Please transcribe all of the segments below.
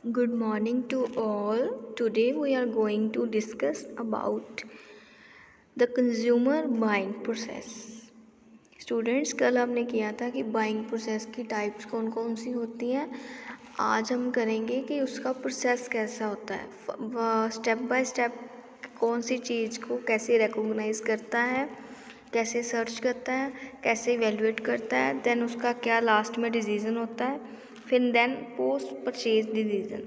Good morning to all. Today we are going to discuss about the consumer buying process. Students, कल हमने किया था कि buying process की टाइप्स कौन कौन सी होती हैं। आज हम करेंगे कि उसका प्रोसेस कैसा होता है, स्टेप बाय स्टेप कौन सी चीज़ को कैसे रिकॉग्नाइज करता है, कैसे सर्च करता है, कैसे इवेलुएट करता है, देन उसका क्या लास्ट में डिसीजन होता है, फिर then post purchase decision.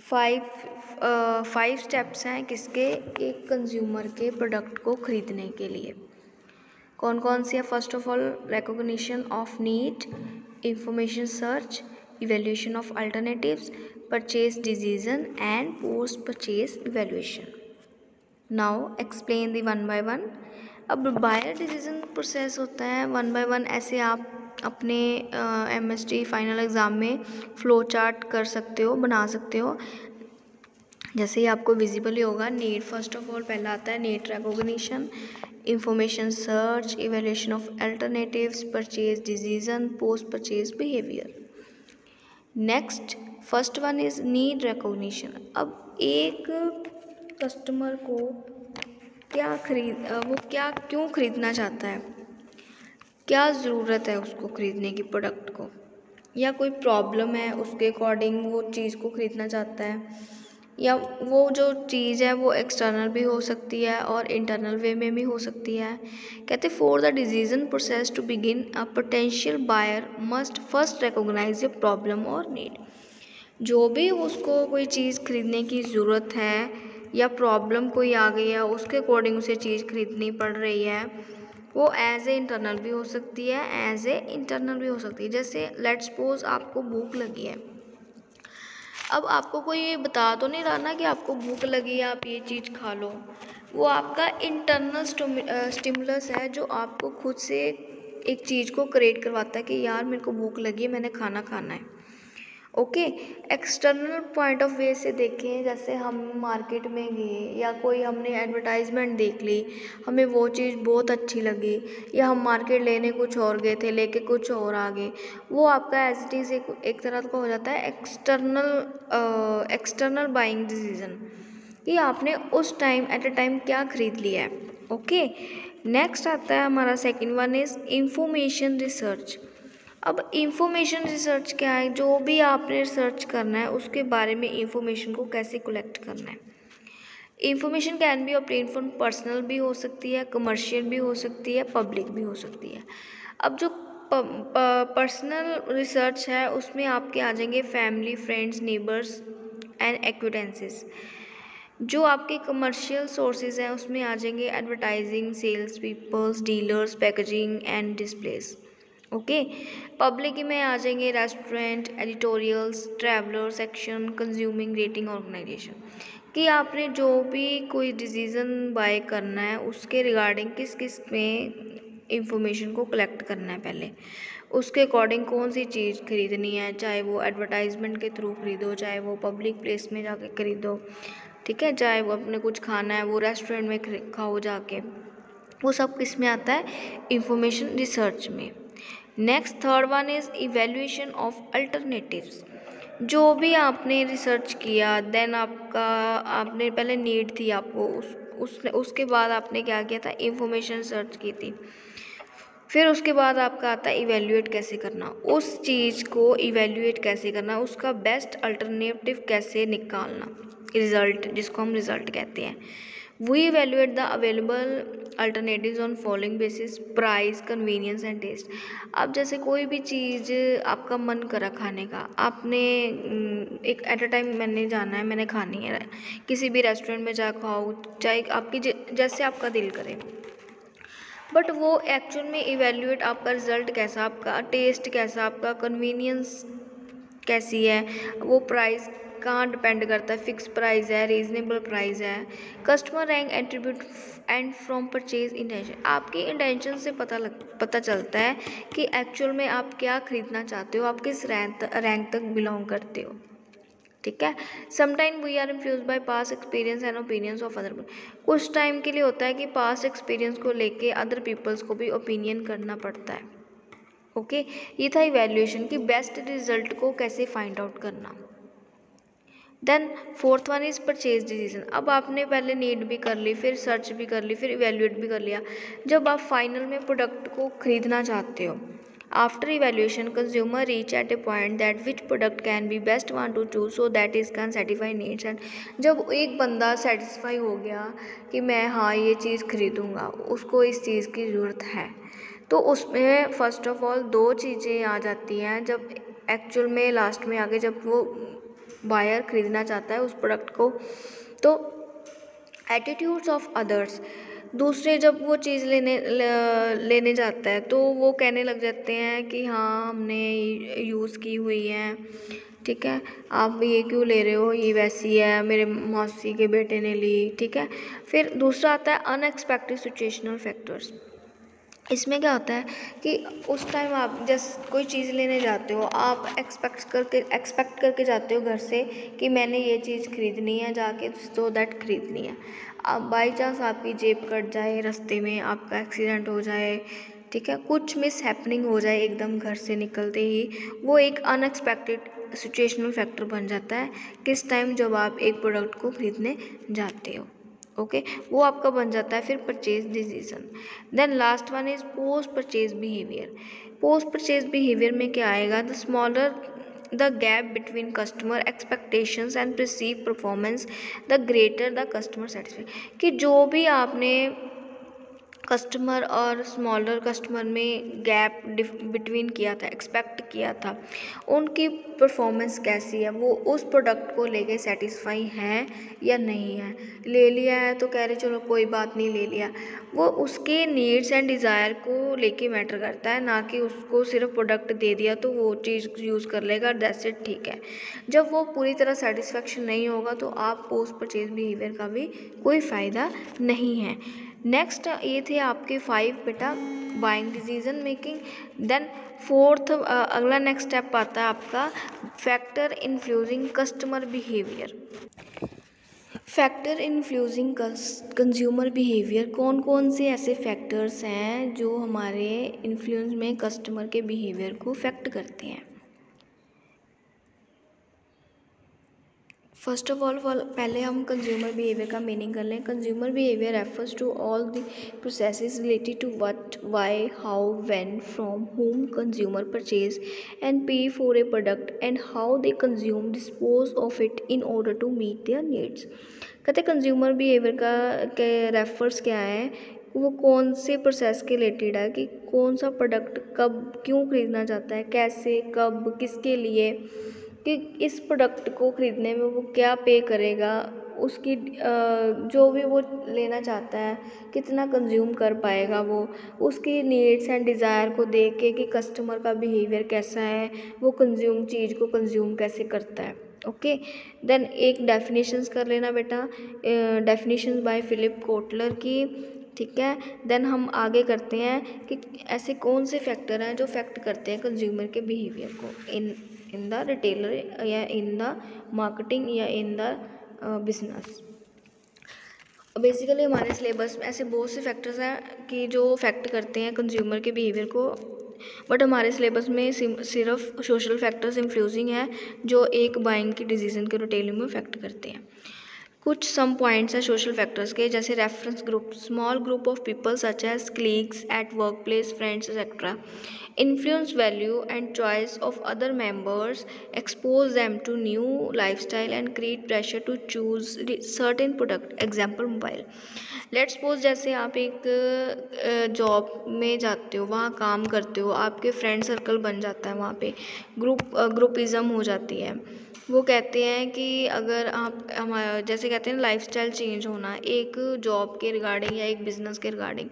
Five steps हैं किसके, एक कंज्यूमर के प्रोडक्ट को ख़रीदने के लिए। कौन कौन सी है? First of all, recognition of need, information search, evaluation of alternatives, purchase decision and post purchase evaluation. Now explain the one by one. अब बायर डिसीजन प्रोसेस होता है वन बाय वन। ऐसे आप अपने MST फाइनल एग्ज़ाम में flow chart कर सकते हो, बना सकते हो। जैसे ही आपको विजिबल ही होगा, नीड फर्स्ट ऑफ ऑल पहला आता है need recognition, information search, evaluation of alternatives, purchase decision, post purchase behaviour. Next first one is need recognition. अब एक कस्टमर को क्यों खरीदना चाहता है, क्या ज़रूरत है उसको खरीदने की प्रोडक्ट को, या कोई प्रॉब्लम है उसके अकॉर्डिंग वो चीज़ को खरीदना चाहता है, या वो जो चीज़ है वो एक्सटर्नल भी हो सकती है और इंटरनल वे में भी हो सकती है। कहते for the decision process to begin a potential buyer must first recognise a problem और नीड। जो भी उसको कोई चीज़ खरीदने की ज़रूरत है या प्रॉब्लम कोई आ गई है, उसके अकॉर्डिंग उसे चीज़ खरीदनी पड़ रही है, वो एज ए इंटरनल भी हो सकती है, एज ए इंटरनल भी हो सकती है। जैसे लेट्स सपोज आपको भूख लगी है। अब आपको कोई ये बता तो नहीं रहा ना कि आपको भूख लगी है, आप ये चीज़ खा लो। वो आपका इंटरनल स्टिमुलस है जो आपको खुद से एक चीज़ को क्रिएट करवाता है कि यार मेरे को भूख लगी है, मैंने खाना खाना है। Okay, external point of view से देखें, जैसे हम मार्केट में गए या कोई हमने एडवर्टाइजमेंट देख ली, हमें वो चीज़ बहुत अच्छी लगी, या हम मार्केट लेने कुछ और गए थे, लेके कुछ और आ गए, वो आपका एज इट इज़ एक तरह का हो जाता है एक्सटर्नल बाइंग डिसीजन, कि आपने उस टाइम एट अ टाइम क्या खरीद लिया है। ओके, नेक्स्ट आता है हमारा second one is information research. अब इंफॉर्मेशन रिसर्च क्या है? जो भी आपने रिसर्च करना है उसके बारे में इंफॉर्मेशन को कैसे कलेक्ट करना है। Information can be obtain from personal भी हो सकती है, कमर्शियल भी हो सकती है, पब्लिक भी हो सकती है। अब जो पर्सनल रिसर्च है उसमें आपके आ जाएंगे family, friends, neighbours and acquaintances. जो आपके कमर्शियल सोर्सेज हैं उसमें आ जाएंगे advertising, sales peoples, dealers, packaging and displays. Okay, public में आ जाएंगे restaurant, editorials, traveller section, consuming rating organisation. कि आपने जो भी कोई डिसीज़न बाय करना है उसके रिगार्डिंग किस किस में इंफॉर्मेशन को कलेक्ट करना है, पहले उसके अकॉर्डिंग कौन सी चीज़ खरीदनी है, चाहे वो एडवर्टाइजमेंट के थ्रू खरीदो, चाहे वो पब्लिक प्लेस में जाके खरीदो, ठीक है, चाहे वो अपने कुछ खाना है वो रेस्टोरेंट में खाओ जाके, वो सब किस में आता है, इंफॉर्मेशन रिसर्च में। Next third one is evaluation of alternatives. जो भी आपने रिसर्च किया, देन आपने पहले नीड थी आपको, उसके बाद आपने क्या किया था, इंफॉर्मेशन सर्च की थी, फिर उसके बाद आपका आता है इवेल्यूएट कैसे करना, उस चीज़ को इवेल्यूएट कैसे करना, उसका बेस्ट अल्टरनेटिव कैसे निकालना, रिजल्ट जिसको हम रिजल्ट कहते हैं। We evaluate the available alternatives on following basis, price, convenience and taste. अब जैसे कोई भी चीज़ आपका मन करा खाने का, आपने एक एट अ टाइम मैंने जाना है, मैंने खानी है, किसी भी रेस्टोरेंट में जा खाओ, चाहे आपकी जैसे आपका दिल करे, बट वो एक्चुअल में इवेल्यूएट आपका रिजल्ट कैसा, आपका टेस्ट कैसा, आपका कन्वीनियंस कैसी है, वो प्राइस कहाँ डिपेंड करता है, फिक्स प्राइस है, रीजनेबल प्राइस है, customer rank attribute and from purchase intention. आपकी इंटेंशन से पता चलता है कि एक्चुअल में आप क्या खरीदना चाहते हो, आप किस रैंक तक बिलोंग करते हो, ठीक है। Sometime we are influenced by past experience and opinions of other. कुछ टाइम के लिए होता है कि पास्ट एक्सपीरियंस को लेके अदर पीपल्स को भी ओपिनियन करना पड़ता है। ओके, ये था इवैल्यूएशन की बेस्ट रिजल्ट को कैसे फाइंड आउट करना। Then fourth one is purchase decision. अब आपने पहले नीड भी कर ली, फिर सर्च भी कर ली, फिर इवेल्युएट भी कर लिया। जब आप फाइनल में प्रोडक्ट को खरीदना चाहते हो, after evaluation consumer reach at A point that which product can be best one two choose so that is can satisfy needs. And जब एक बंदा सेटिस्फाई हो गया कि मैं हाँ ये चीज़ खरीदूँगा, उसको इस चीज़ की ज़रूरत है, तो उसमें फ़र्स्ट ऑफ ऑल दो चीज़ें आ जाती हैं। जब एक्चुअल में लास्ट में आगे जब वो बायर खरीदना चाहता है उस प्रोडक्ट को, तो एटीट्यूड्स ऑफ अदर्स, दूसरे जब वो चीज़ लेने जाता है तो वो कहने लग जाते हैं कि हाँ हमने यूज़ की हुई है, ठीक है, आप ये क्यों ले रहे हो, ये वैसी है, मेरे मौसी के बेटे ने ली, ठीक है। फिर दूसरा आता है अनएक्सपेक्टेड सिचुएशनल फैक्टर्स। इसमें क्या होता है कि उस टाइम आप जैसे कोई चीज़ लेने जाते हो, आप एक्सपेक्ट करके जाते हो घर से कि मैंने ये चीज़ खरीदनी है जाके, सो दैट खरीदनी है। अब बाई चांस आपकी जेब कट जाए, रास्ते में आपका एक्सीडेंट हो जाए, ठीक है, कुछ मिस हैपनिंग हो जाए एकदम घर से निकलते ही, वो एक अनएक्सपेक्टेड सिचुएशनल फैक्टर बन जाता है किस टाइम जब आप एक प्रोडक्ट को खरीदने जाते हो। ओके, वो आपका बन जाता है फिर purchase decision. Then last one is post purchase behaviour. Post purchase behaviour में क्या आएगा, the smaller the gap between customer expectations and perceive performance the greater the customer satisfaction. कि जो भी आपने कस्टमर और स्मॉलर कस्टमर में गैप बिटवीन किया था, एक्सपेक्ट किया था, उनकी परफॉर्मेंस कैसी है, वो उस प्रोडक्ट को लेके सेटिस्फाई हैं या नहीं है। ले लिया है तो कह रहे चलो कोई बात नहीं ले लिया, वो उसके नीड्स एंड डिज़ायर को लेके मैटर करता है, ना कि उसको सिर्फ प्रोडक्ट दे दिया तो वो चीज़ यूज़ कर लेगा, दैट्स इट, ठीक है। जब वो पूरी तरह सेटिस्फेक्शन नहीं होगा तो आप पोस्ट परचेज बिहेवियर का भी कोई फ़ायदा नहीं है। नेक्स्ट ये थे आपके 5 बेटा buying decision making. Then fourth अगला नेक्स्ट स्टेप आता है आपका factor influencing customer behaviour. Factor influencing consumer behaviour, कौन कौन से ऐसे फैक्टर्स हैं जो हमारे इन्फ्लुएंस में कस्टमर के बिहेवियर को इफेक्ट करते हैं। फर्स्ट ऑफ ऑल पहले हम कंज्यूमर बिहेवियर का मीनिंग कर लें। Consumer behaviour refers to all the processes related to what, why, how, when, from home consumer purchase and pay for a product and how they consume dispose of it in order to meet their needs. कहते consumer behaviour का के refers क्या है, वो कौन से process के related है कि कौन सा प्रोडक्ट कब क्यों खरीदना चाहता है, कैसे, कब, किसके लिए, कि इस प्रोडक्ट को ख़रीदने में वो क्या पे करेगा, उसकी जो भी वो लेना चाहता है कितना कंज्यूम कर पाएगा, वो उसकी नीड्स एंड डिज़ायर को देख के कि कस्टमर का बिहेवियर कैसा है, वो कंज्यूम चीज़ को कंज्यूम कैसे करता है। ओके, देन एक डेफिनेशंस कर लेना बेटा, डेफिनेशंस बाय फिलिप कोटलर की, ठीक है। देन हम आगे करते हैं कि ऐसे कौन से फैक्टर हैं जो इफेक्ट करते हैं कंज्यूमर के बिहेवियर को इन द रिटेलर या इन द मार्केटिंग या इन द बिजनेस। बेसिकली हमारे सिलेबस में ऐसे बहुत से फैक्टर्स हैं कि जो इफेक्ट करते हैं कंज्यूमर के बिहेवियर को, बट हमारे सिलेबस में सिर्फ सोशल फैक्टर्स इन्फ्लुएंसिंग है जो एक बाइंग की डिसीजन के रिटेलिंग में इफेक्ट करते हैं। कुछ सम पॉइंट्स हैं सोशल फैक्टर्स के, जैसे reference group, small group of people such as colleagues at work place, friends etcetera influence value and choice of other members, expose them to new lifestyle and create pressure to choose certain product, example mobile। Let's suppose जैसे आप एक job में जाते हो, वहाँ काम करते हो, आपके फ्रेंड सर्कल बन जाता है, वहाँ पे ग्रुपिज़म हो जाती है। वो कहते हैं कि अगर आप हमारा जैसे कहते हैं लाइफस्टाइल चेंज होना एक जॉब के रिगार्डिंग या एक बिज़नेस के रिगार्डिंग,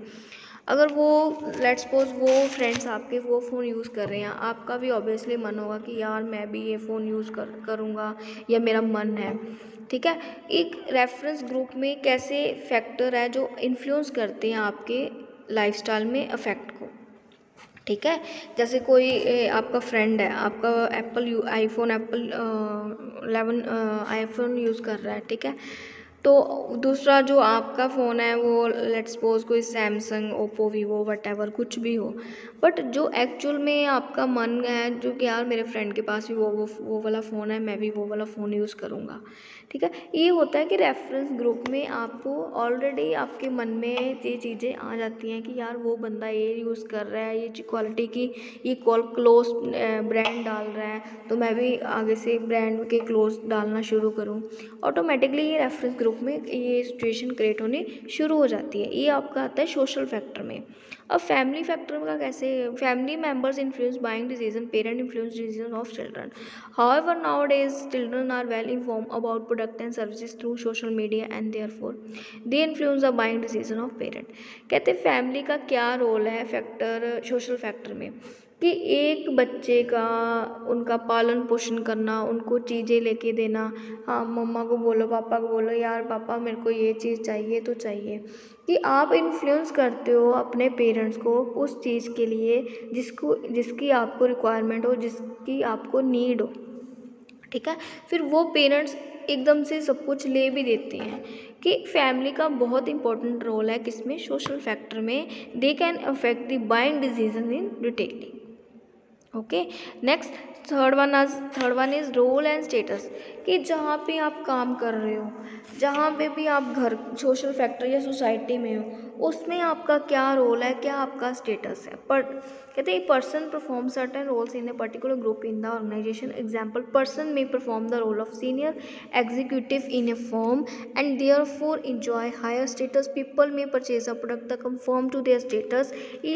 अगर वो लेट्स सपोज वो फ्रेंड्स आपके वो फ़ोन यूज़ कर रहे हैं, आपका भी ऑब्वियसली मन होगा कि यार मैं भी ये फ़ोन यूज़ करूँगा या मेरा मन है, ठीक है। एक रेफरेंस ग्रुप में कैसे फैक्टर है जो इन्फ्लुएंस करते हैं आपके लाइफस्टाइल में अफेक्ट को, ठीक है। जैसे कोई आपका फ्रेंड है, आपका आईफोन 11 यूज़ कर रहा है, ठीक है। तो दूसरा जो आपका फ़ोन है वो लेट्स सपोज कोई सैमसंग, ओप्पो, वीवो, वटेवर कुछ भी हो, बट जो एक्चुअल में आपका मन है जो कि यार मेरे फ्रेंड के पास भी वो वाला फ़ोन है, मैं भी वो वाला फ़ोन यूज़ करूँगा, ठीक है। ये होता है कि रेफरेंस ग्रुप में आपको ऑलरेडी आपके मन में ये चीज़ें आ जाती हैं कि यार वो बंदा ये यूज़ कर रहा है, ये क्वालिटी की, ये क्लोज ब्रांड डाल रहा है, तो मैं भी आगे से ब्रांड के क्लोज डालना शुरू करूँ। ऑटोमेटिकली ये रेफरेंस ग्रुप में ये सिचुएशन क्रिएट होनी शुरू हो जाती है। ये आपका आता है सोशल फैक्टर में। अब फैमिली फैक्टर का कैसे, family members influence buying decision, parent influence decision of children. However nowadays children are well inform about product and services through social media and therefore they influence the buying decision of parent. कहते हैं family का क्या role है factor, social factor में, कि एक बच्चे का उनका पालन पोषण करना, उनको चीज़ें लेके देना। हाँ, मम्मा को बोलो, पापा को बोलो, यार पापा मेरे को ये चीज़ चाहिए तो चाहिए, कि आप इन्फ्लुएंस करते हो अपने पेरेंट्स को उस चीज़ के लिए जिसकी आपको रिक्वायरमेंट हो, जिसकी आपको नीड हो, ठीक है। फिर वो पेरेंट्स एकदम से सब कुछ ले भी देते हैं, कि फैमिली का बहुत इंपॉर्टेंट रोल है किसमें, सोशल फैक्टर में। They can affect the buying decision in detailing. Okay, next third one is role and status, कि जहाँ पे आप काम कर रहे हो, जहाँ पे भी आप घर सोशल फैक्टर या सोसाइटी में हो, उसमें आपका क्या रोल है, क्या आपका स्टेटस है। पर कहते हैं person perform certain roles in a particular group in the organisation. Example, person may perform the role of senior executive in a form and therefore enjoy higher status. People may purchase a product the conform to their status,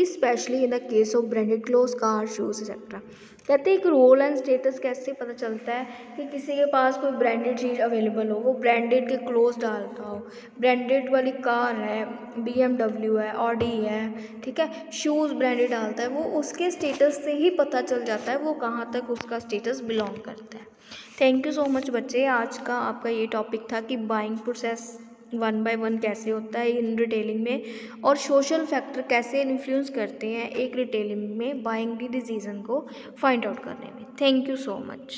specially in the case of branded cloth, car, shoes et cetera. कहते हैं एक role and status कैसे पता चलता है, कि किसी के पास कोई ब्रांडेड चीज़ अवेलेबल हो, वो ब्रांडेड के क्लोथ्स डालता हो, ब्रांडेड वाली कार है, BMW है, ऑडी है, ठीक है, शूज़ ब्रांडेड डालता है, वो उसके स्टेटस से ही पता चल जाता है वो कहाँ तक उसका स्टेटस बिलोंग करता है। थैंक यू सो मच बच्चे, आज का आपका ये टॉपिक था कि बाइंग प्रोसेस 1 बाय 1 कैसे होता है इन रिटेलिंग में, और सोशल फैक्टर कैसे इन्फ्लुएंस करते हैं एक रिटेलिंग में बाइंग की डिसीजन को फाइंड आउट करने में। Thank you so much.